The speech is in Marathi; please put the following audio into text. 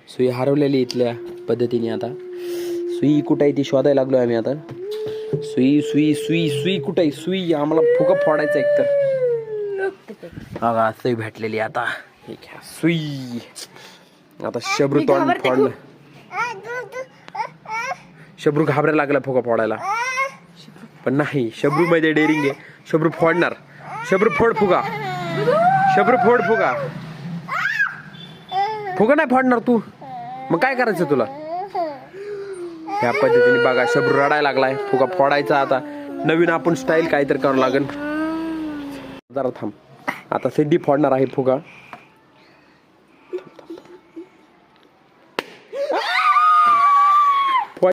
सुई हरवलेली इथल्या पद्धतीने. आता सुई कुठे आहे ती शोधायला लागलो आम्ही आता. सुई सुई सुई सुई कुठे आहे? सुई आम्हाला फुगा फोडायचा एक तर. बघा सुई भेटलेली आता. हे घ्या सुई. आता शब्रू तोंड फोडलं. शब्रू घाबरायला लागला फुगा फोडायला, पण नाही, शब्रू मध्ये डेअरिंग आहे. शब्रू फोडणार. शब्रू फोड फुगा. शब्रू फोड फुगा. फुगा नाही फोडणार तू, मग काय करायचं तुला? ह्या पद्धतीने बघा शब्रू रडायला लागलाय. फुगा फोडायचा आता. नवीन आपण स्टाईल काहीतरी करावं लागेल. जरा थांब. आता सिद्धी फोडणार आहे फुगा.